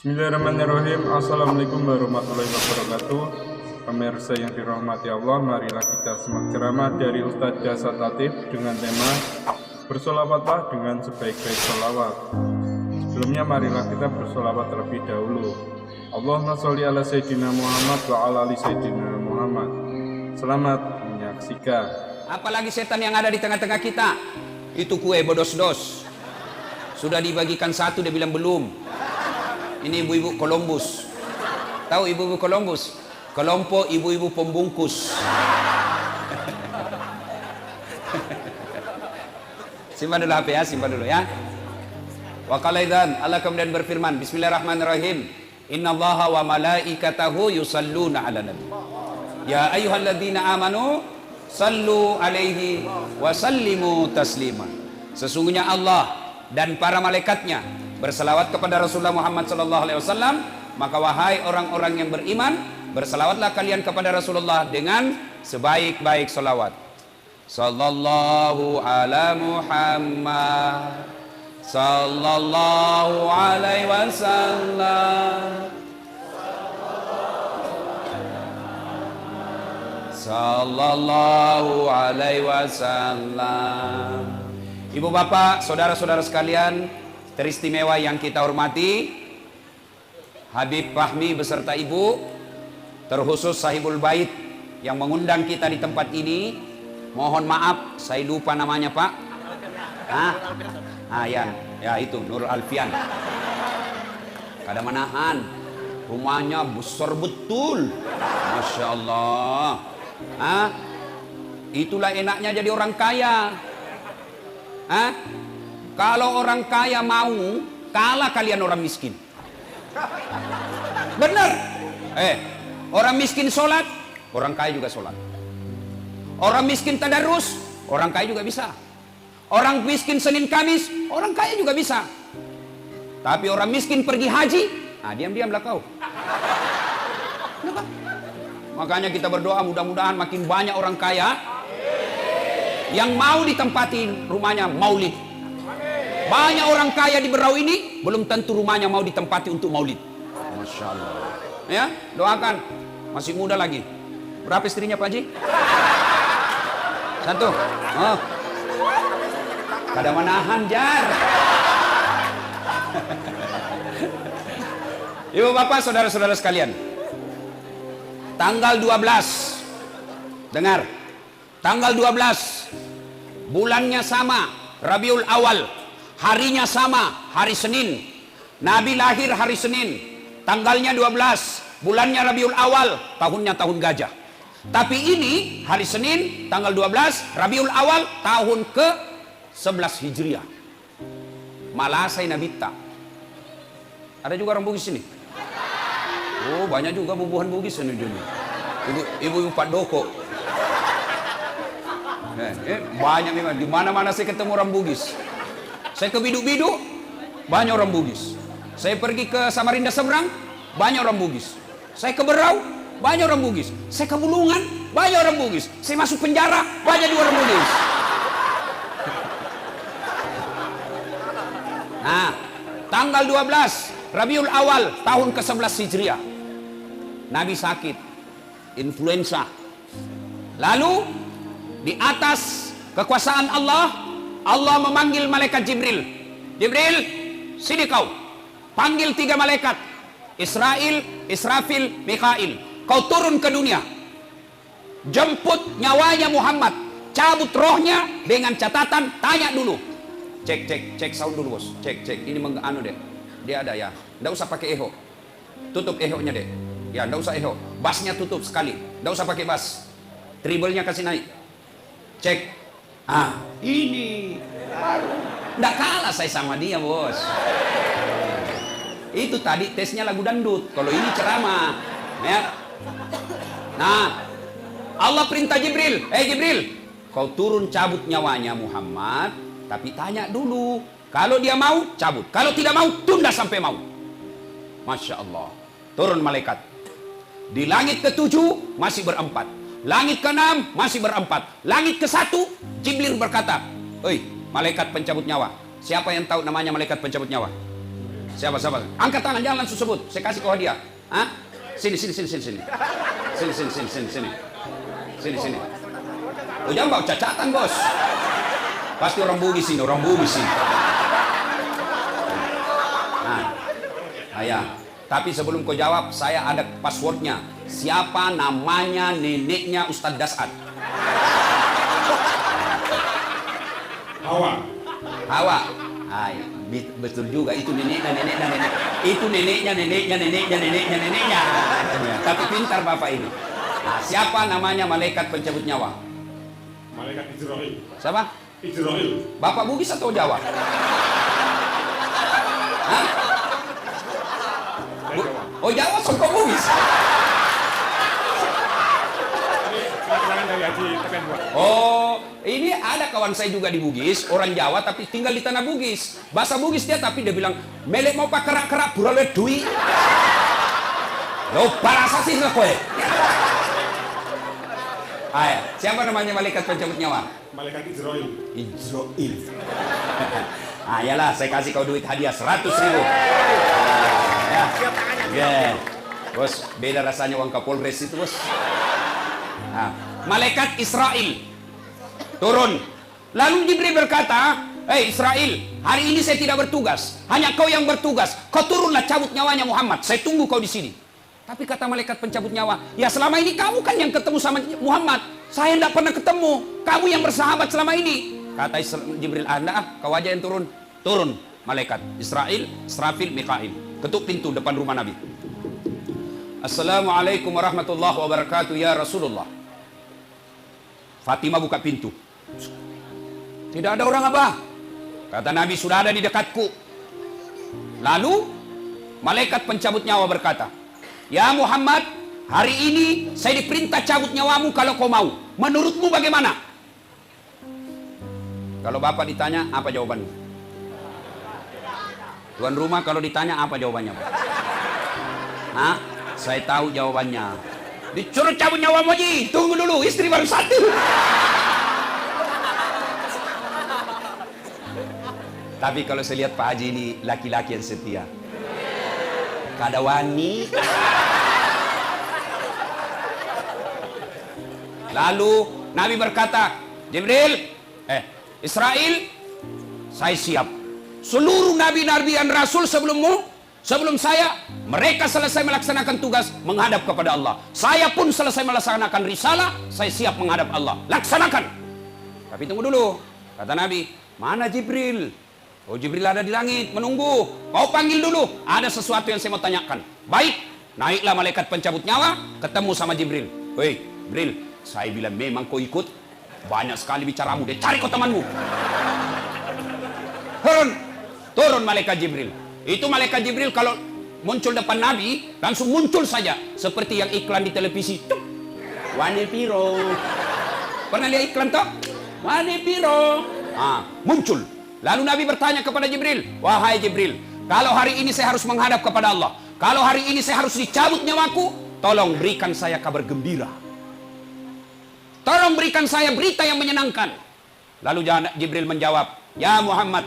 Bismillahirrahmanirrahim. Assalamualaikum warahmatullahi wabarakatuh. Pemirsa yang dirahmati Allah, marilah kita simak ceramah dari Ustadz Jasad Latif dengan tema bersolawatlah dengan sebaik-baik solawat. Sebelumnya marilah kita bersolawat terlebih dahulu. Allahumma sholli ala Sayyidina Muhammad wa ala ali Sayyidina Muhammad. Selamat menyaksikan. Apalagi setan yang ada di tengah-tengah kita. Itu kue bodos-dos. Sudah dibagikan satu, dia bilang belum. Ini ibu-ibu Columbus. Tahu ibu-ibu Columbus? Kelompok ibu-ibu pembungkus. Simpan dulu HP ya, simpan dulu ya. Wa qala idzan, Allah kemudian berfirman, Bismillahirrahmanirrahim. Innallaha wa malaikatahu yusalluna 'alan nabi. Ya ayyuhalladzina amanu sallu alaihi wa sallimu taslima. Sesungguhnya Allah dan para malaikatnya berselawat kepada Rasulullah Muhammad SAW, maka wahai orang-orang yang beriman, berselawatlah kalian kepada Rasulullah dengan sebaik-baik selawat. Sallallahu ala Muhammad, sallallahu alaihi wasallam, sallallahu alaihi wasallam. Ibu bapak, saudara-saudara sekalian teristimewa yang kita hormati, Habib Fahmi beserta ibu, terkhusus sahibul bait yang mengundang kita di tempat ini. Mohon maaf saya lupa namanya Pak. Ya itu Nur Alfian. Kada manahan, rumahnya besar betul, Masya Allah. Itulah enaknya jadi orang kaya. Kalau orang kaya mau kalah kalian orang miskin. Benar. Orang miskin sholat, orang kaya juga sholat. Orang miskin tadarus, orang kaya juga bisa. Orang miskin Senin Kamis, orang kaya juga bisa. Tapi orang miskin pergi haji, diam-diamlah kau. Kenapa? Makanya kita berdoa mudah-mudahan makin banyak orang kaya yang mau ditempati rumahnya maulid. Banyak orang kaya di Berau ini belum tentu rumahnya mau ditempati untuk maulid. Masya Allah. Ya, doakan. Masih muda lagi. Berapa istrinya Pak Haji? Satu. Oh. Kada manahan jar. Ibu bapak, saudara-saudara sekalian. Tanggal 12. Dengar. Tanggal 12. Bulannya sama, Rabiul Awal. Harinya sama, hari Senin. Nabi lahir hari Senin. Tanggalnya 12. Bulannya Rabiul Awal. Tahunnya tahun gajah. Tapi ini hari Senin, tanggal 12, Rabiul Awal, tahun ke-11 Hijriah. Malasai Nabita. Ada juga orang Bugis ini? Oh, banyak juga bubuhan Bugis ini. Ibu-ibu Pak Doko. Banyak memang. Di mana-mana saya ketemu orang Bugis. Saya ke Biduk-Biduk, banyak orang Bugis. Saya pergi ke Samarinda Seberang, banyak orang Bugis. Saya ke Berau, banyak orang Bugis. Saya ke Bulungan, banyak orang Bugis. Saya masuk penjara, banyak juga orang Bugis. Nah, tanggal 12 Rabiul Awal tahun ke-11 Hijriah, Nabi sakit influenza. Lalu di atas kekuasaan Allah memanggil malaikat Jibril. Jibril, sini kau. Panggil 3 malaikat. Israel, Israfil, Mikail. Kau turun ke dunia. Jemput nyawanya Muhammad. Cabut rohnya dengan catatan, tanya dulu. Cek sound dulu bos. Cek. Ini anu deh. Dia ada ya. Nggak usah pakai eho. Tutup eho-nya deh. Ya, nggak usah eho. Bassnya tutup sekali. Nggak usah pakai bass. Treble-nya kasih naik. Cek. Ini nggak kalah saya sama dia bos. Itu tadi tesnya lagu dangdut. Kalau ini ceramah ya. Nah, Allah perintah Jibril, Jibril, kau turun cabut nyawanya Muhammad. Tapi tanya dulu, kalau dia mau cabut, kalau tidak mau tunda sampai mau. Masya Allah. Turun malaikat. Di langit ke-7 masih berempat. Langit ke-6 masih berempat. Langit ke-1 Jibril berkata, "Oi, malaikat pencabut nyawa. Siapa yang tahu namanya malaikat pencabut nyawa?" Siapa? Angkat tangan, jangan langsung sebut. Saya kasih kau hadiah. Hah? Sini. Sini. Oh, jangan bawa cacatan, bos. Pasti orang Bugis ini. Ya. Tapi sebelum kau jawab, saya ada passwordnya. Siapa namanya neneknya Ustadz Dasat? Hawa. Betul juga, itu neneknya. Itu neneknya. Tapi pintar bapak ini. Nah, siapa namanya malaikat pencabut nyawa? Malaikat Israel. Siapa? Israel. Bapak Bugis atau Jawa? Hah? Oh, Jawa songkok Bugis. Keterangan dari Haji Tepen buat. Oh, ini ada kawan saya juga di Bugis, orang Jawa tapi tinggal di tanah Bugis. Bahasa Bugis dia tapi dia bilang, melek mau pak kerak-kerak burale dui. Lo parasa sih kowe. Ayo, siapa namanya malaikat pencabut nyawa? Malaikat Israel. Yalah, saya kasih kau duit hadiah 100.000. Ya. Bos, beda rasanya uang Kapolres itu, bos. Malaikat Israel turun. Lalu Jibril berkata, Israel, hari ini saya tidak bertugas, hanya kau yang bertugas. Kau turunlah cabut nyawanya Muhammad. Saya tunggu kau di sini. Tapi kata malaikat pencabut nyawa, ya selama ini kamu kan yang ketemu sama Muhammad. Saya tidak pernah ketemu. Kamu yang bersahabat selama ini. Kata Jibril, Anda, kau aja yang turun. Turun malaikat Israel, Israfil, Mikail. Ketuk pintu depan rumah Nabi. Assalamualaikum warahmatullahi wabarakatuh ya Rasulullah. Fatimah buka pintu. Tidak ada orang, Abah. Kata Nabi, sudah ada di dekatku. Lalu malaikat pencabut nyawa berkata, ya Muhammad, hari ini saya diperintah cabut nyawamu kalau kau mau. Menurutmu bagaimana? Kalau bapak ditanya, apa jawabanmu? Tuan rumah kalau ditanya, apa jawabannya? Hah? Saya tahu jawabannya. Disuruh cabut nyawamu, Ji. Tunggu dulu, istri baru satu. Tapi kalau saya lihat Pak Haji ini laki-laki yang setia. Kadawani. Lalu Nabi berkata, Jibril, Israel, saya siap. Seluruh nabi-nabi dan rasul sebelum saya, mereka selesai melaksanakan tugas menghadap kepada Allah. Saya pun selesai melaksanakan risalah, saya siap menghadap Allah. Laksanakan. Tapi tunggu dulu, kata Nabi, mana Jibril? Oh, Jibril ada di langit, menunggu. Kau panggil dulu, ada sesuatu yang saya mau tanyakan. Baik, naiklah malaikat pencabut nyawa, ketemu sama Jibril. Hei, Jibril, saya bilang memang kau ikut. Banyak sekali bicaramu, deh cari kau temanmu. Turun malaikat Jibril. Itu malaikat Jibril kalau muncul depan Nabi, langsung muncul saja. Seperti yang iklan di televisi. Cuk, Wane Piro. Pernah lihat iklan toh? Wane Piro. Muncul. Lalu Nabi bertanya kepada Jibril, wahai Jibril, kalau hari ini saya harus menghadap kepada Allah, kalau hari ini saya harus dicabut nyawaku, tolong berikan saya kabar gembira. Tolong berikan saya berita yang menyenangkan. Lalu Jibril menjawab, ya Muhammad,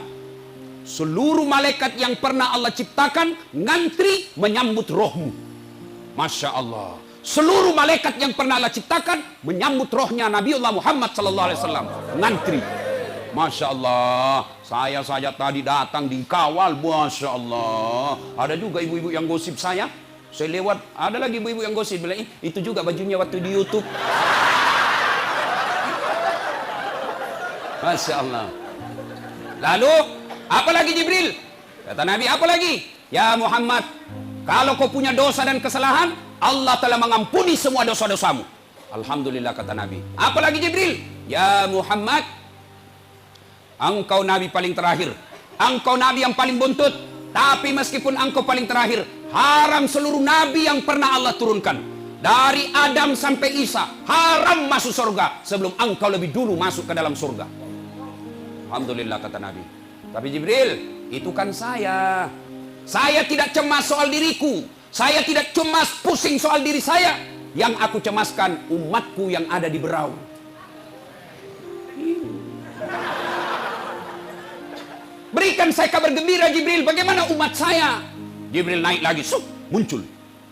seluruh malaikat yang pernah Allah ciptakan ngantri menyambut rohmu. Masya Allah. Seluruh malaikat yang pernah Allah ciptakan menyambut rohnya Nabiullah Muhammad SAW. Ngantri. Masya Allah. Saya saja tadi datang dikawal. Masya Allah. Ada juga ibu-ibu yang gosip saya. Saya lewat, ada lagi ibu-ibu yang gosip. Bilang, itu juga bajunya waktu di YouTube. Masya Allah. Lalu, apa lagi Jibril? Kata Nabi, apa lagi? Ya Muhammad, kalau kau punya dosa dan kesalahan, Allah telah mengampuni semua dosa-dosamu. Alhamdulillah, kata Nabi. Apa lagi Jibril? Ya Muhammad, engkau Nabi paling terakhir. Engkau Nabi yang paling buntut. Tapi meskipun engkau paling terakhir, haram seluruh Nabi yang pernah Allah turunkan. Dari Adam sampai Isa, haram masuk surga sebelum engkau lebih dulu masuk ke dalam surga. Alhamdulillah, kata Nabi. Tapi Jibril, itu kan saya. Saya tidak cemas soal diriku. Saya tidak cemas pusing soal diri saya. Yang aku cemaskan umatku yang ada di berau. Berikan Berikan saya kabar gembira Jibril, bagaimana umat saya? Jibril naik lagi, muncul.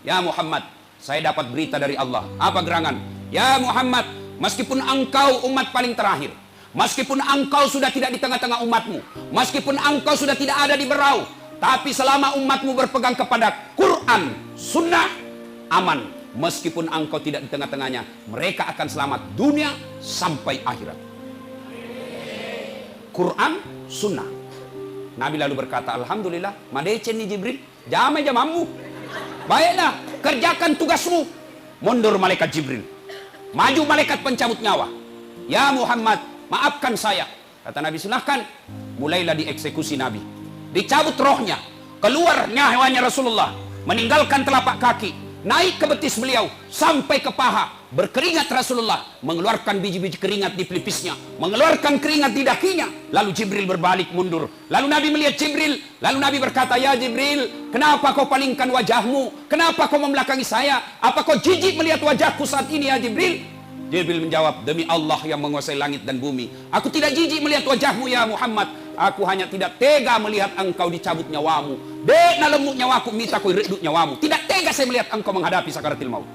Ya Muhammad, saya dapat berita dari Allah. Apa gerangan? Ya Muhammad, meskipun engkau umat paling terakhir, meskipun engkau sudah tidak di tengah-tengah umatmu, meskipun engkau sudah tidak ada di berau, tapi selama umatmu berpegang kepada Quran, Sunnah, aman. Meskipun engkau tidak di tengah-tengahnya, mereka akan selamat dunia sampai akhirat. Quran, Sunnah. Nabi lalu berkata, Alhamdulillah, madecen nih Jibril, jamai jamamu. Baiklah, kerjakan tugasmu. Mundur malaikat Jibril. Maju malaikat pencabut nyawa. Ya Muhammad, maafkan saya. Kata Nabi, silahkan. Mulailah dieksekusi Nabi. Dicabut rohnya. Keluar nyawanya Rasulullah. Meninggalkan telapak kaki. Naik ke betis beliau. Sampai ke paha. Berkeringat Rasulullah. Mengeluarkan biji-biji keringat di pelipisnya. Mengeluarkan keringat di dakinya. Lalu Jibril berbalik mundur. Lalu Nabi melihat Jibril. Lalu Nabi berkata, ya Jibril, kenapa kau palingkan wajahmu? Kenapa kau membelakangi saya? Apa kau jijik melihat wajahku saat ini ya Jibril? Jibril menjawab, demi Allah yang menguasai langit dan bumi, aku tidak jijik melihat wajahmu ya Muhammad. Aku hanya tidak tega melihat engkau dicabut nyawamu. Dek lemuk nyawaku, minta kau redut nyawamu. Tidak tega saya melihat engkau menghadapi sakaratil maut.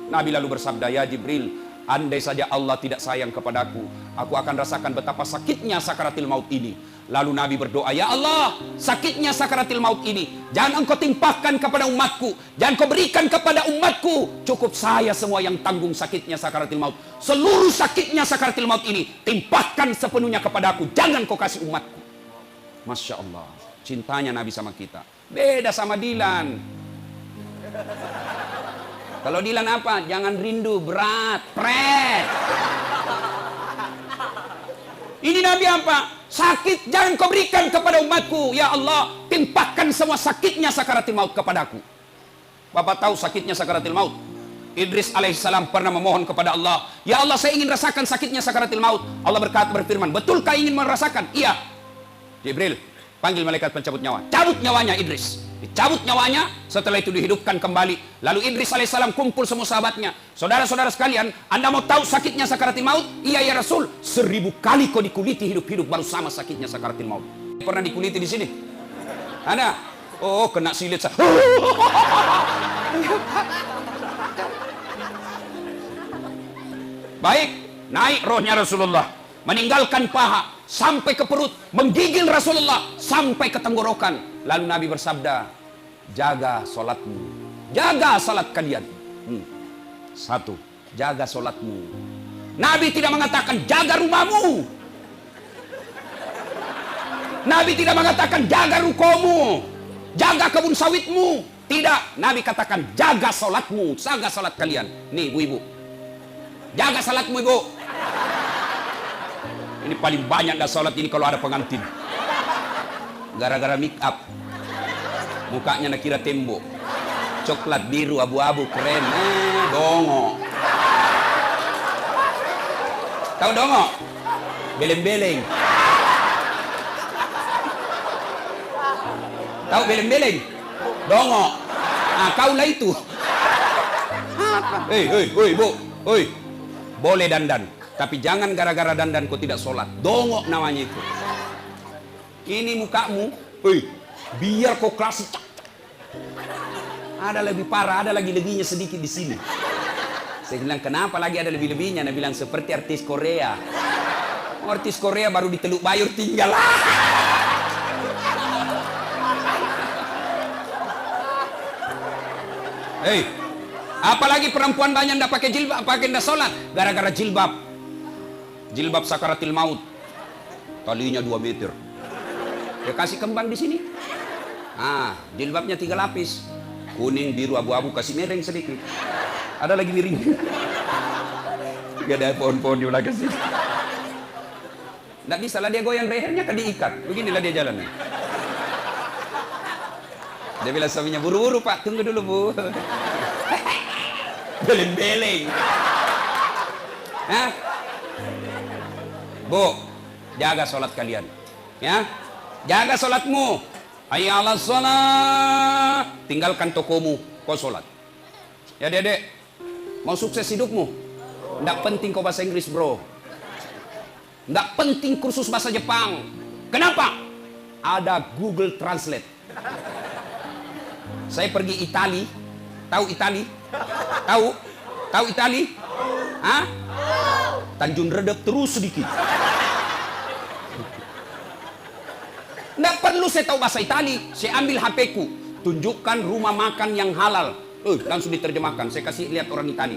Nabi lalu bersabda, ya Jibril, andai saja Allah tidak sayang kepadaku, aku akan rasakan betapa sakitnya sakaratil maut ini. Lalu Nabi berdoa, ya Allah, sakitnya sakaratil maut ini jangan engkau timpahkan kepada umatku, jangan kau berikan kepada umatku. Cukup saya semua yang tanggung sakitnya sakaratil maut. Seluruh sakitnya sakaratil maut ini timpahkan sepenuhnya kepadaku, jangan kau kasih umatku. Masya Allah, cintanya Nabi sama kita. Beda sama Dilan. Kalau Dilan apa? Jangan rindu, berat, pret. Ini Nabi apa? Sakit jangan kau berikan kepada umatku. Ya Allah, timpahkan semua sakitnya sakaratil maut kepadaku. Bapak tahu sakitnya sakaratil maut? Idris alaihissalam pernah memohon kepada Allah, ya Allah, saya ingin rasakan sakitnya sakaratil maut. Allah berfirman, betulkah ingin merasakan? Iya. Jibril, panggil malaikat pencabut nyawa. Cabut nyawanya Idris. Dicabut nyawanya, setelah itu dihidupkan kembali. Lalu Idris alaihissalam kumpul semua sahabatnya. Saudara-saudara sekalian, Anda mau tahu sakitnya sakaratil maut? Iya ya Rasul, 1000 kali kau dikuliti hidup-hidup baru sama sakitnya sakaratil maut. Pernah dikuliti di sini? Ada? Oh, kena silit. Baik, naik rohnya Rasulullah, meninggalkan paha sampai ke perut, menggigil Rasulullah sampai ke tenggorokan. Lalu Nabi bersabda, jaga solatmu, jaga salat kalian. Satu, jaga solatmu. Nabi tidak mengatakan jaga rumahmu. Nabi tidak mengatakan jaga rukomu, jaga kebun sawitmu. Tidak, Nabi katakan jaga solatmu, jaga salat kalian. Nih ibu-ibu, jaga salatmu ibu. Ini paling banyak dah salat ini kalau ada pengantin. Gara-gara make up, mukanya nak kira tembok, coklat, biru, abu-abu, keren. Dongo. Tahu dongo? Beleng-beleng. Tahu beleng-beleng? Dongo. Nah, kaulah itu. Hei, bu, boleh dandan, tapi jangan gara-gara dandan kau tidak sholat. Dongo namanya itu. Ini mukamu, biar kau klasik. Ada lebih parah, ada lagi lebihnya sedikit di sini. Saya bilang, kenapa lagi ada lebih-lebihnya? Dia bilang, seperti artis Korea. Artis Korea baru di Teluk Bayur tinggal. Hei, apalagi perempuan banyak ndak pakai jilbab, pakai ndak sholat, gara-gara jilbab. Jilbab sakaratil maut. Talinya 2 meter. Ya kasih kembang di sini. Jilbabnya 3 lapis. Kuning, biru, abu-abu, kasih mereng sedikit. Ada lagi miring. Gak ada pohon-pohon di belakang sini. Nggak bisa lah dia goyang lehernya, kan diikat. Beginilah dia jalan. Dia bilang suaminya, buru-buru pak, tunggu dulu bu. Beleng-beleng. Bu, jaga sholat kalian. Ya, jaga sholatmu. Hayya 'alas sholat. Tinggalkan tokomu, kau sholat. Ya dedek, mau sukses hidupmu, nggak penting kau bahasa Inggris bro. Nggak penting kursus bahasa Jepang. Kenapa? ada Google Translate. Saya pergi Itali, tahu Itali? Tahu Itali? Hah? Tanjung Redep terus sedikit. Nggak perlu saya tahu bahasa Itali, saya ambil HP-ku, tunjukkan rumah makan yang halal. Langsung diterjemahkan, saya kasih lihat orang Itali.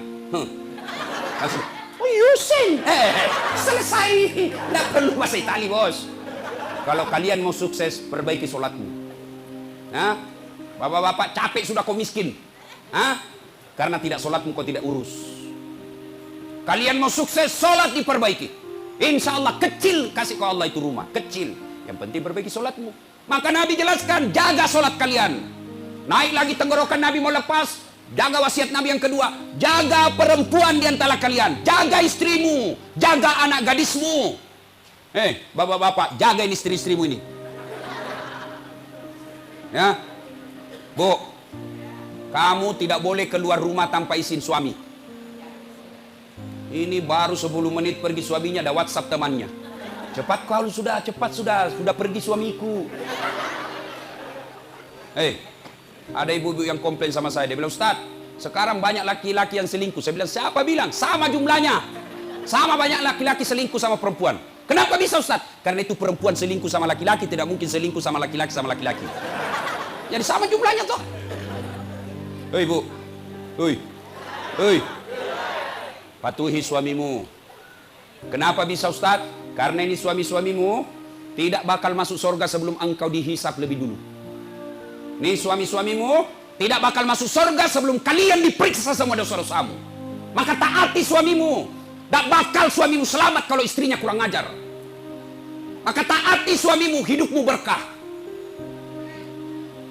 Langsung, Yusin, selesai. Nggak perlu bahasa Itali, bos. Kalau kalian mau sukses, perbaiki sholatmu. Nah, bapak-bapak capek sudah kau miskin. Hah? Karena tidak sholatmu kau tidak urus. Kalian mau sukses, sholat diperbaiki. Insya Allah kecil kasih kau Allah itu rumah, kecil. Yang penting perbaiki sholatmu. Maka Nabi jelaskan, jaga sholat kalian. Naik lagi tenggorokan Nabi mau lepas, jaga wasiat Nabi yang kedua, jaga perempuan di antara kalian, jaga istrimu, jaga anak gadismu. Bapak-bapak, jaga ini istri-istrimu ini. Ya, Bu, kamu tidak boleh keluar rumah tanpa izin suami. Ini baru 10 menit pergi suaminya ada WhatsApp temannya. Cepat kau sudah pergi suamiku. Ada ibu-ibu yang komplain sama saya. Dia bilang, Ustaz, sekarang banyak laki-laki yang selingkuh. Saya bilang, siapa bilang? Sama jumlahnya. Sama banyak laki-laki selingkuh sama perempuan. Kenapa bisa, Ustaz? Karena itu perempuan selingkuh sama laki-laki tidak mungkin selingkuh sama laki-laki sama laki-laki. Jadi sama jumlahnya toh. Hei Bu. Hei. Patuhi suamimu. Kenapa bisa, Ustaz? Karena ini suami-suamimu tidak bakal masuk surga sebelum engkau dihisap lebih dulu. Nih suami-suamimu tidak bakal masuk surga sebelum kalian diperiksa semua dosa-dosamu. Maka taati suamimu. Tak bakal suamimu selamat kalau istrinya kurang ajar. Maka taati suamimu, hidupmu berkah.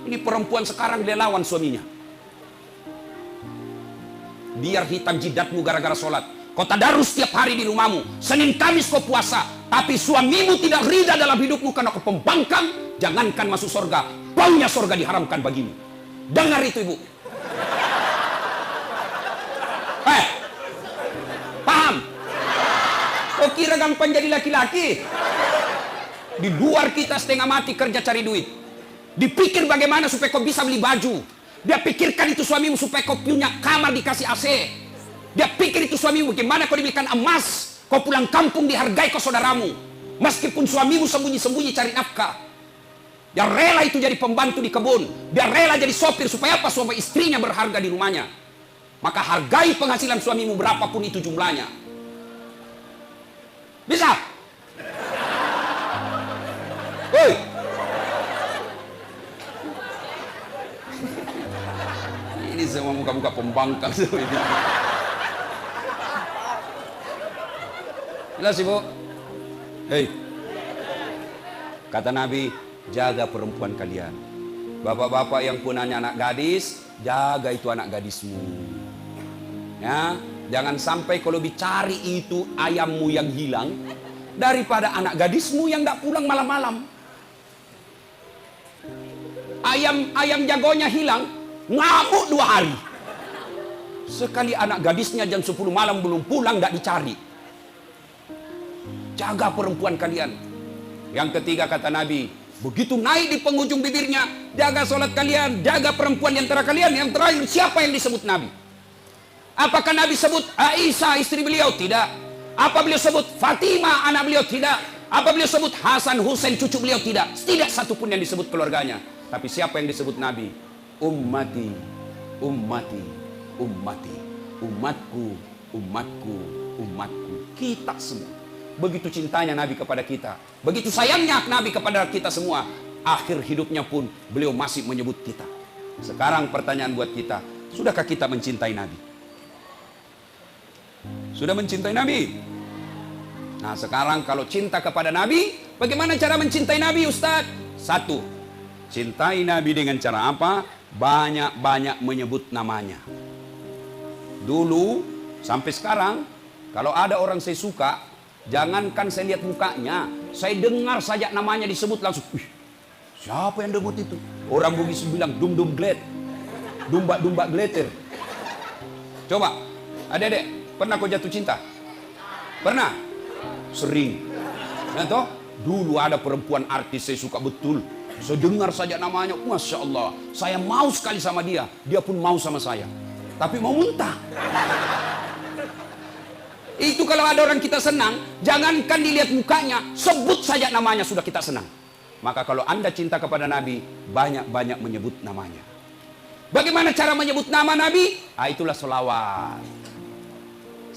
Ini perempuan sekarang dia lawan suaminya. Biar hitam jidatmu gara-gara sholat. Kau tadarus setiap hari di rumahmu. Senin Kamis kau puasa. Tapi suamimu tidak ridha dalam hidupmu karena kau pembangkang. Jangankan masuk surga. Baunya surga diharamkan bagimu. Dengar itu, Ibu. Paham? Kau kira gampang jadi laki-laki? Di luar kita setengah mati kerja cari duit. Dipikir bagaimana supaya kau bisa beli baju. Dia pikirkan itu suamimu supaya kau punya kamar dikasih AC. Dia pikir itu suamimu bagaimana kau dibelikan emas. Kau pulang kampung dihargai kau saudaramu. Meskipun suamimu sembunyi-sembunyi cari nafkah. Dia rela itu jadi pembantu di kebun. Dia rela jadi sopir supaya apa? Supaya istrinya berharga di rumahnya. Maka hargai penghasilan suamimu berapapun itu jumlahnya. Bisa? Woi. Ini semua muka-muka pembangkang semua ini. Jelas, Ibu? Hei. Kata Nabi, jaga perempuan kalian. Bapak-bapak yang punya anak gadis, jaga itu anak gadismu. Ya, jangan sampai kalau dicari itu ayammu yang hilang daripada anak gadismu yang tidak pulang malam-malam. Ayam jagonya hilang, ngamuk 2 hari. Sekali anak gadisnya jam 10 malam belum pulang, tidak dicari. Jaga perempuan kalian. Yang ketiga kata Nabi, begitu naik di penghujung bibirnya, jaga sholat kalian, jaga perempuan di antara kalian. Yang terakhir, siapa yang disebut Nabi? Apakah Nabi sebut Aisyah istri beliau? Tidak. Apa beliau sebut Fatimah anak beliau? Tidak. Apa beliau sebut Hasan Husain cucu beliau? Tidak. Tidak satupun yang disebut keluarganya. Tapi siapa yang disebut Nabi? Ummati, ummati, ummati. Umatku, umatku, umatku. Kita semua. Begitu cintanya Nabi kepada kita. Begitu sayangnya Nabi kepada kita semua. Akhir hidupnya pun beliau masih menyebut kita. Sekarang pertanyaan buat kita. Sudahkah kita mencintai Nabi? Sudah mencintai Nabi? Nah sekarang kalau cinta kepada Nabi, bagaimana cara mencintai Nabi, Ustaz? 1. Cintai Nabi dengan cara apa? Banyak-banyak menyebut namanya. Dulu sampai sekarang, kalau ada orang saya suka, jangankan saya lihat mukanya, saya dengar saja namanya disebut langsung. Siapa yang debut itu? Orang Bugis bilang dum-dum gled, dumba-dumba glitter. Coba, adik-adik, pernah kau jatuh cinta? Pernah? Sering. Nah toh, Dulu ada perempuan artis saya suka betul. Saya dengar saja namanya, Masya Allah, saya mau sekali sama dia. Dia pun mau sama saya. Tapi mau muntah. Itu kalau ada orang kita senang, jangankan dilihat mukanya, sebut saja namanya sudah kita senang. Maka kalau Anda cinta kepada Nabi, banyak-banyak menyebut namanya. Bagaimana cara menyebut nama Nabi? Itulah selawat.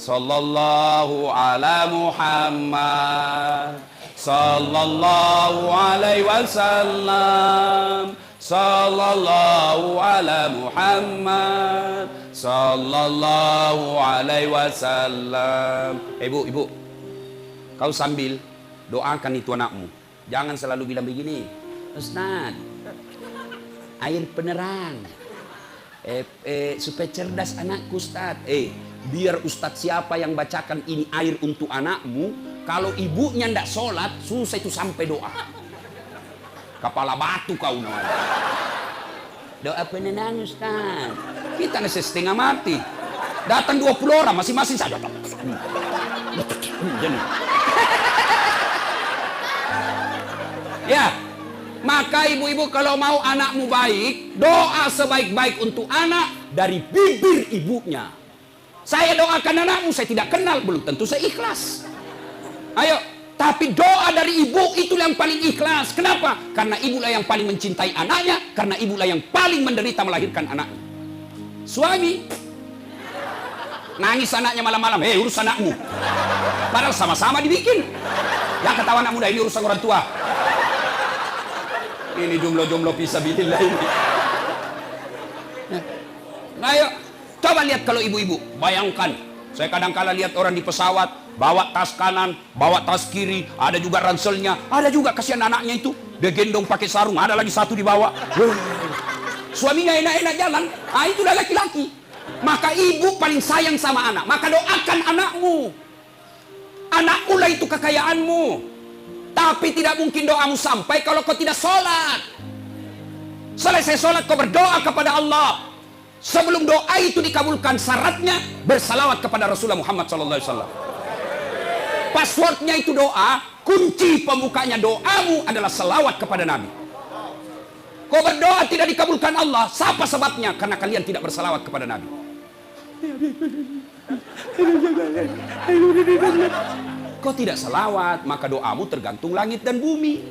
Sallallahu ala Muhammad, sallallahu alaihi wasallam, sallallahu ala Muhammad, sallallahu alaihi wasallam. Ibu, kau sambil doakan itu anakmu. Jangan selalu bilang begini, Ustaz, air penerang, supaya cerdas anakku Ustaz. Biar Ustaz siapa yang bacakan ini air untuk anakmu, kalau ibunya ndak sholat, susah itu sampai doa. Kepala batu kau namanya. Doa penenang Ustaz. Kita nasi setengah mati. Datang 20 orang masing-masing saja. Ya, maka ibu-ibu kalau mau anakmu baik, doa sebaik-baik untuk anak dari bibir ibunya. Saya doakan anakmu, saya tidak kenal, belum tentu saya ikhlas. Ayo, tapi doa dari ibu itulah yang paling ikhlas. Kenapa? Karena ibulah yang paling mencintai anaknya, karena ibulah yang paling menderita melahirkan anaknya. Suami nangis anaknya malam-malam, urus anakmu. Padahal sama-sama dibikin. Yang ketawa anak muda, ini urusan orang tua. Ini jumlah-jumlah fisabilillah ini. Ayo, coba lihat kalau ibu-ibu, bayangkan. Saya kadang-kala lihat orang di pesawat, bawa tas kanan, bawa tas kiri, ada juga ranselnya, ada juga kasihan anaknya itu, dia gendong pakai sarung, ada lagi satu di bawah. Suaminya enak-enak jalan, itulah laki-laki. Maka ibu paling sayang sama anak, maka doakan anakmu. Anakmu lah itu kekayaanmu. Tapi tidak mungkin doamu sampai kalau kau tidak sholat. Selesai sholat kau berdoa kepada Allah. Sebelum doa itu dikabulkan, syaratnya bersalawat kepada Rasulullah Muhammad SAW. Passwordnya itu doa, kunci pembukanya doamu adalah salawat kepada Nabi. Kau berdoa tidak dikabulkan Allah, siapa sebabnya? Karena kalian tidak bersalawat kepada Nabi. Kau tidak salawat, maka doamu tergantung langit dan bumi.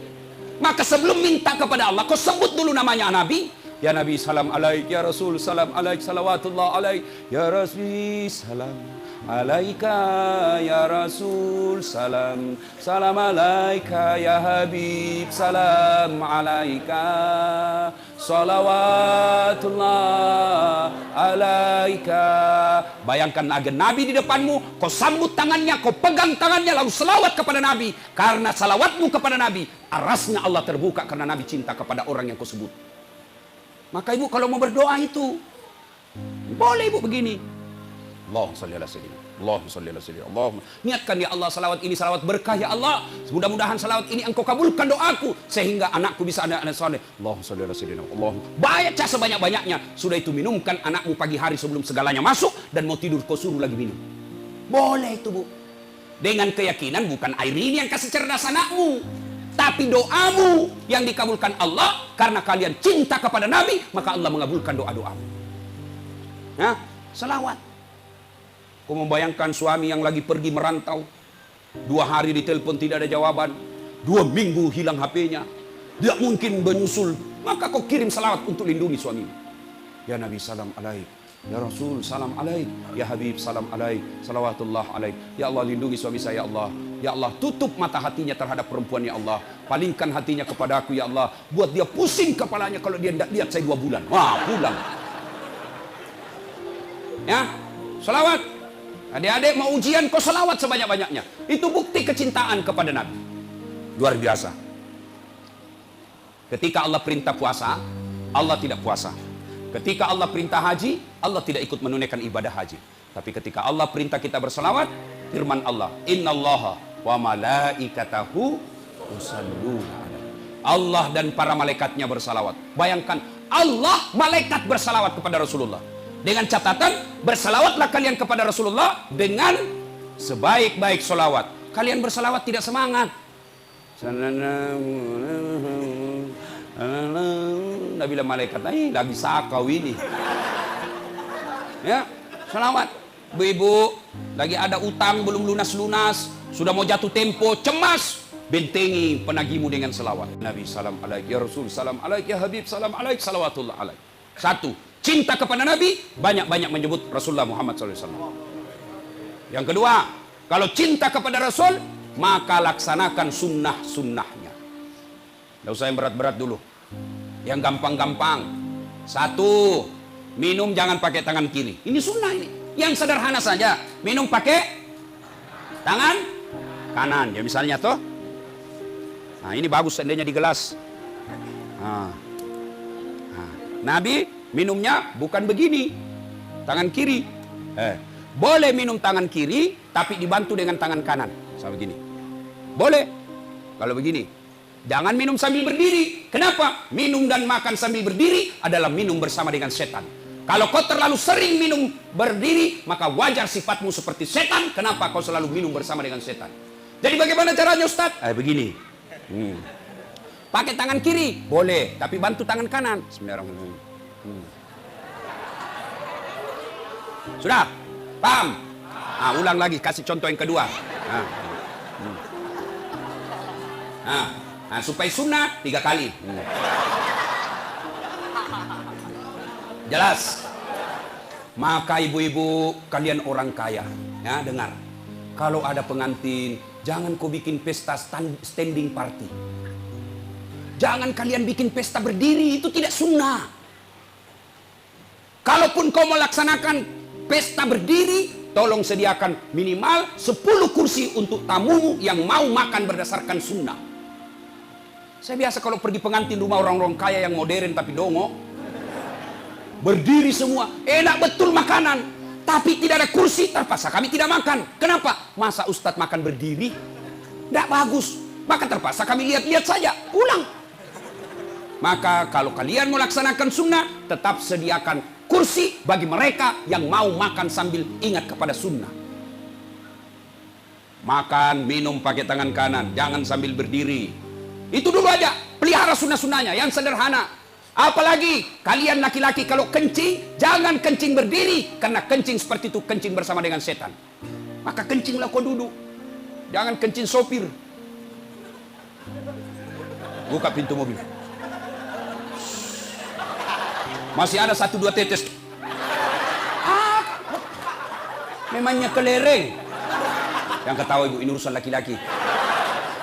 Maka sebelum minta kepada Allah, kau sebut dulu namanya Nabi. Ya Nabi salam alaik, ya Rasul salam alaik, salawatullah alaik, ya Rasul salam alaika, ya Rasul salam, salam alaika, ya Habib salam alaika, salawatullah alaika. Bayangkan ada Nabi di depanmu, kau sambut tangannya, kau pegang tangannya, lalu selawat kepada Nabi. Karena salawatmu kepada Nabi, arasnya Allah terbuka karena Nabi cinta kepada orang yang kau sebut. Maka ibu kalau mau berdoa itu boleh ibu begini. Allahumma shalli ala sayyidina. Allahumma shalli ala sayyidina. Allahumma niatkan ya Allah salawat ini salawat berkah ya Allah. Mudah-mudahan salawat ini engkau kabulkan doaku sehingga anakku bisa anak-anak saleh. Allahumma shalli ala sayyidina. Allahumma baca sebanyak-banyaknya. Sudah itu minumkan anakmu pagi hari sebelum segalanya masuk dan mau tidur kau suruh lagi minum. Boleh itu bu. Dengan keyakinan bukan air ini yang kasih cerdas anakmu. Tapi doamu yang dikabulkan Allah karena kalian cinta kepada Nabi, maka Allah mengabulkan doa-doamu. Ya, selawat. Kau membayangkan suami yang lagi pergi merantau, 2 hari ditelepon tidak ada jawaban, 2 minggu hilang HP-nya, tidak mungkin menyusul, maka kau kirim selawat untuk lindungi suamimu. Ya Nabi salam alaik, ya Rasul salam alaik, ya Habib salam alaik, salawatullah alaik. Ya Allah lindungi suami saya ya Allah. Ya Allah tutup mata hatinya terhadap perempuan ya Allah. Palingkan hatinya kepada aku ya Allah. Buat dia pusing kepalanya kalau dia tidak lihat saya 2 bulan. Wah pulang. Ya selawat. Adik-adik mau ujian kau selawat sebanyak-banyaknya. Itu bukti kecintaan kepada Nabi. Luar biasa. Ketika Allah perintah puasa, Allah tidak puasa. Ketika Allah perintah haji, Allah tidak ikut menunaikan ibadah haji. Tapi ketika Allah perintah kita berselawat, firman Allah, innallaha wa malaikatahu yusalluna alaihi. Allah dan para malaikatnya bersalawat. Bayangkan Allah malaikat bersalawat kepada Rasulullah. Dengan catatan bersalawatlah kalian kepada Rasulullah dengan sebaik-baik salawat. Kalian bersalawat tidak semangat. Nah bilang malaikat, nggak bisa kau ini. Ya, selawat. Ibu-ibu, lagi ada utang belum lunas-lunas, sudah mau jatuh tempo, cemas, bentengi penagihmu dengan selawat. Nabi salam alaik, ya Rasul salam alaik, ya Habib salam alaik, salawatullah alaik. Satu, cinta kepada Nabi, banyak-banyak menyebut Rasulullah Muhammad SAW. Yang kedua, kalau cinta kepada Rasul, maka laksanakan sunnah-sunnahnya. Tidak usah yang berat-berat dulu. Yang gampang-gampang. Satu, minum jangan pakai tangan kiri. Ini sunnah ini. Yang sederhana saja. Minum pakai tangan kanan. Ya misalnya toh. Nah ini bagus seandainya di gelas. Nabi minumnya bukan begini. Tangan kiri. Boleh minum tangan kiri, tapi dibantu dengan tangan kanan. Sama begini. Boleh. Kalau begini. Jangan minum sambil berdiri. Kenapa? Minum dan makan sambil berdiri adalah minum bersama dengan setan. Kalau kau terlalu sering minum berdiri, maka wajar sifatmu seperti setan. Kenapa kau selalu minum bersama dengan setan? Jadi bagaimana caranya Ustaz? Begini. Pakai tangan kiri? Boleh. Tapi bantu tangan kanan. Bismillahirrahmanirrahim. Sudah? Paham? Ulang lagi. Kasih contoh yang kedua. Supaya sunnah 3 kali. Jelas. Maka ibu-ibu, kalian orang kaya, ya dengar. Kalau ada pengantin, jangan kau bikin pesta standing party. Jangan kalian bikin pesta berdiri, itu tidak sunnah. Kalaupun kau melaksanakan pesta berdiri, tolong sediakan minimal 10 kursi untuk tamumu yang mau makan berdasarkan sunnah. Saya biasa kalau pergi pengantin rumah orang-orang kaya yang modern tapi dongo, berdiri semua, enak betul makanan, tapi tidak ada kursi, terpaksa kami tidak makan. Kenapa? Masa Ustadz makan berdiri? Tidak bagus. Maka terpaksa kami lihat-lihat saja, pulang. Maka kalau kalian melaksanakan sunnah, tetap sediakan kursi bagi mereka yang mau makan sambil ingat kepada sunnah. Makan, minum pakai tangan kanan, jangan sambil berdiri. Itu dulu aja, pelihara sunnah-sunnahnya yang sederhana. Apalagi kalian laki-laki kalau kencing, jangan kencing berdiri, karena kencing seperti itu kencing bersama dengan setan. Maka kencinglah kau duduk, jangan kencing sopir. Buka pintu mobil. Masih ada 1-2 tetes. Memangnya kelereng. Yang ketawa ibu, ini urusan laki-laki.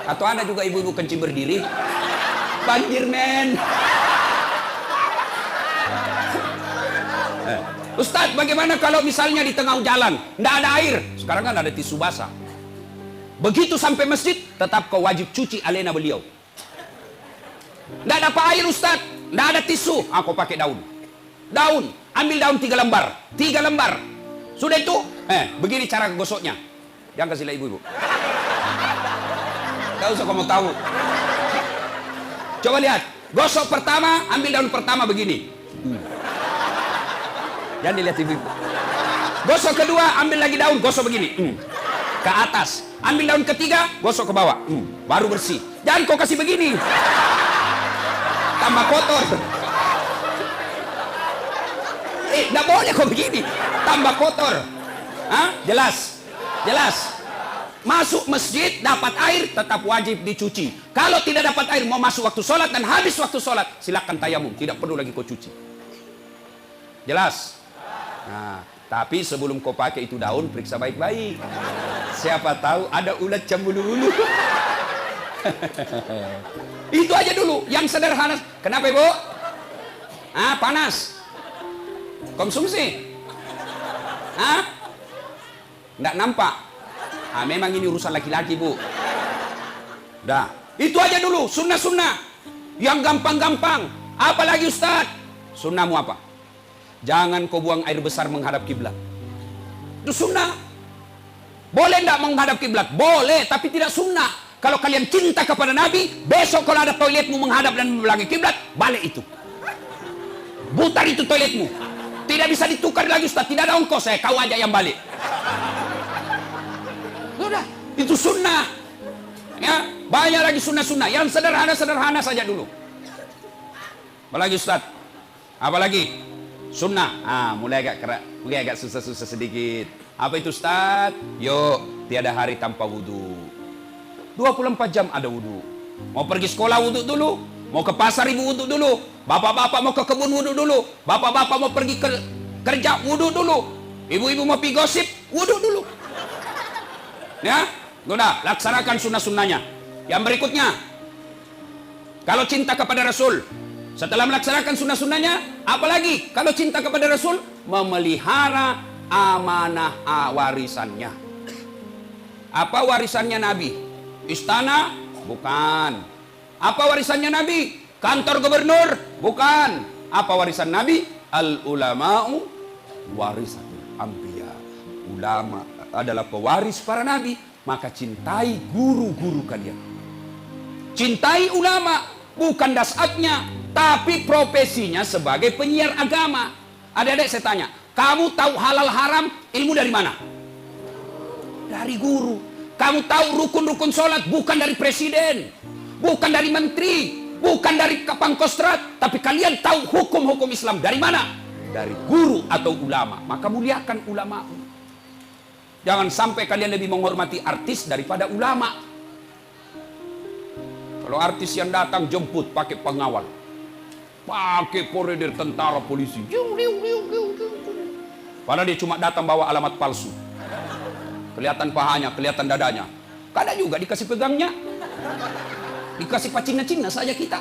Atau ada juga ibu-ibu kencing berdiri? Banjir men. Ustadz, bagaimana kalau misalnya di tengah jalan tidak ada air? Sekarang kan ada tisu basah. Begitu sampai masjid, tetap kau wajib cuci alena beliau. Tidak ada apa air Ustadz, tidak ada tisu. Aku pakai daun. Daun, ambil daun 3 lembar. 3 lembar. Sudah itu, begini cara gosoknya. Jangan kasihlah ibu-ibu. Gak usah kamu tahu. Coba lihat. Gosok pertama, ambil daun pertama begini. Jangan dilihat ibu. Gosok kedua, ambil lagi daun, gosok begini. Ke atas. Ambil daun ketiga, gosok ke bawah. Baru bersih. Jangan kau kasih begini. Tambah kotor. Nggak boleh kau begini. Tambah kotor. Jelas? Jelas? Masuk masjid, dapat air, tetap wajib dicuci. Kalau tidak dapat air, mau masuk waktu sholat dan habis waktu sholat, silakan tayamum. Tidak perlu lagi kau cuci. Jelas? Nah, tapi sebelum kau pakai itu daun, periksa baik-baik. Siapa tahu ada ulat cembulu-ulu. Itu aja dulu, yang sederhana. Kenapa ibu? Panas. Konsumsi. Nggak nampak. Memang ini urusan laki-laki bu. Dah, itu aja dulu sunnah-sunnah yang gampang-gampang. Apalagi Ustaz, sunnahmu apa? Jangan kau buang air besar menghadap kiblat. Itu sunnah. Boleh tidak menghadap kiblat? Boleh, tapi tidak sunnah. Kalau kalian cinta kepada Nabi, besok kalau ada toiletmu menghadap dan membelakangi kiblat, balik itu. Putar itu toiletmu. Tidak bisa ditukar lagi Ustaz, tidak ada ongkos, kau aja yang balik. Sudah, itu sunnah. Ya, banyak lagi sunnah-sunnah yang sederhana-sederhana saja dulu. Apalagi Ustaz? Apalagi? Sunnah. Mulai agak susah-susah sedikit. Apa itu Ustaz? Yuk, tiada hari tanpa wudu. 24 jam ada wudu. Mau pergi sekolah wudu dulu. Mau ke pasar ibu wudu dulu. Bapak-bapak mau ke kebun wudu dulu. Bapak-bapak mau pergi kerja wudu dulu. Ibu-ibu mau pergi gosip wudu dulu. Ya, udah laksanakan sunnah-sunnahnya. Yang berikutnya, kalau cinta kepada Rasul, setelah melaksanakan sunnah-sunnahnya, apalagi kalau cinta kepada Rasul, memelihara amanah warisannya. Apa warisannya Nabi? Istana? Bukan. Apa warisannya Nabi? Kantor gubernur? Bukan. Apa warisan Nabi? Al-ulama'u warisatul anbiya. Ulama adalah pewaris para nabi. Maka cintai guru-guru kalian. Cintai ulama, bukan dasatnya, tapi profesinya sebagai penyiar agama. Adik-adik saya tanya, kamu tahu halal haram ilmu dari mana? Dari guru. Kamu tahu rukun-rukun sholat bukan dari presiden, bukan dari menteri, bukan dari Pangkostrat, tapi kalian tahu hukum-hukum Islam dari mana? Dari guru atau ulama. Maka muliakan ulama. Jangan sampai kalian lebih menghormati artis daripada ulama. Kalau artis yang datang jemput pakai pengawal, pakai koridor tentara polisi, padahal dia cuma datang bawa alamat palsu. Kelihatan pahanya, kelihatan dadanya. Kadang juga dikasih pegangnya, dikasih pacina-cina saja kita.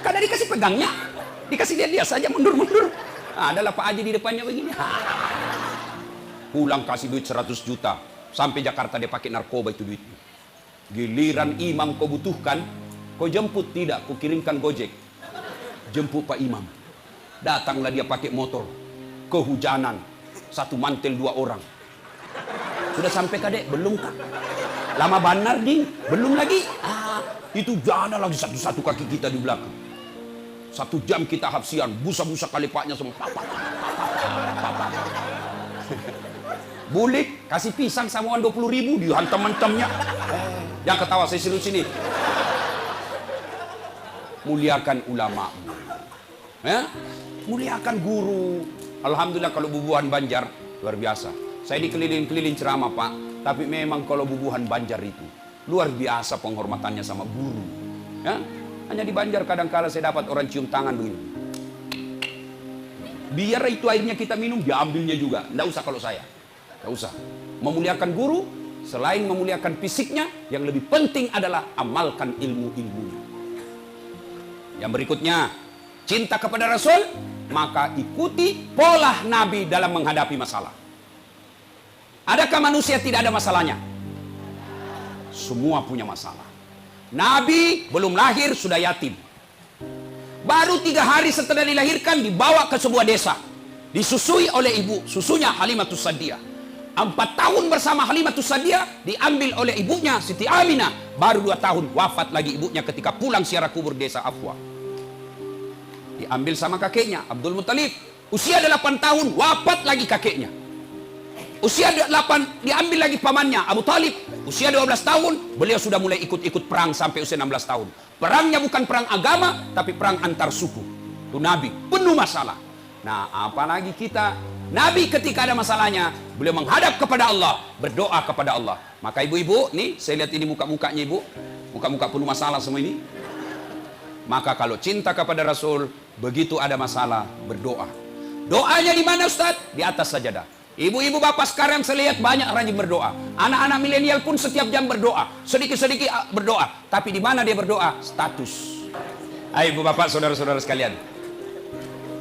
Kadang dikasih pegangnya, dikasih dia saja mundur-mundur. Adalah Pak Haji di depannya begini. Pulang kasih duit 100 juta. Sampai Jakarta dia pakai narkoba itu duitnya. Giliran imam kau butuhkan, kau jemput tidak, kau kirimkan Gojek. Jemput Pak Imam. Datanglah dia pakai motor. Kehujanan. Satu mantel 2 orang. Sudah sampai kadek? Belum kak? Lama benar ding? Belum lagi? Itu jana lagi satu-satu kaki kita di belakang. 1 jam kita hapsian. Busa-busa kali paknya semua. Bulik, kasih pisang samuan 20.000, dihantam-hantamnya. Yang ketawa saya sini. Muliakan ulama. Ya? Muliakan guru. Alhamdulillah kalau bubuhan Banjar luar biasa. Saya dikeliling-keliling ceramah Pak, tapi memang kalau bubuhan Banjar itu luar biasa penghormatannya sama guru. Ya? Hanya di Banjar kadang-kala saya dapat orang cium tangan begini. Biar itu airnya kita minum, diambilnya juga. Nggak usah kalau saya. Nggak usah. Memuliakan guru, selain memuliakan fisiknya, yang lebih penting adalah amalkan ilmu-ilmunya. Yang berikutnya, cinta kepada Rasul, maka ikuti pola Nabi dalam menghadapi masalah. Adakah manusia tidak ada masalahnya? Semua punya masalah. Nabi belum lahir sudah yatim. Baru 3 hari setelah dilahirkan dibawa ke sebuah desa. Disusui oleh ibu, susunya Halimatus Sa'diyah. 4 tahun bersama Halimatus Sa'diyah diambil oleh ibunya Siti Aminah. Baru 2 tahun wafat lagi ibunya ketika pulang ziarah kubur desa Afwa. Diambil sama kakeknya Abdul Muttalib. Usia 8 tahun wafat lagi kakeknya. Usia 8 diambil lagi pamannya Abu Talib. Usia 12 tahun beliau sudah mulai ikut-ikut perang sampai usia 16 tahun. Perangnya bukan perang agama tapi perang antar suku. Itu Nabi penuh masalah. Nah, apalagi kita, Nabi ketika ada masalahnya, beliau menghadap kepada Allah, berdoa kepada Allah. Maka ibu-ibu, nih saya lihat ini muka-mukanya ibu, muka-muka penuh masalah semua ini. Maka kalau cinta kepada Rasul, begitu ada masalah, berdoa. Doanya di mana Ustaz? Di atas sajadah. Ibu-ibu bapak sekarang saya lihat banyak rajin berdoa. Anak-anak milenial pun setiap jam berdoa, sedikit-sedikit berdoa. Tapi di mana dia berdoa? Status. Ayo ibu bapak, saudara-saudara sekalian.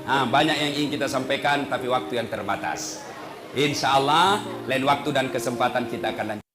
Banyak yang ingin kita sampaikan, tapi waktu yang terbatas. Insya Allah, lain waktu dan kesempatan kita akan lanjut.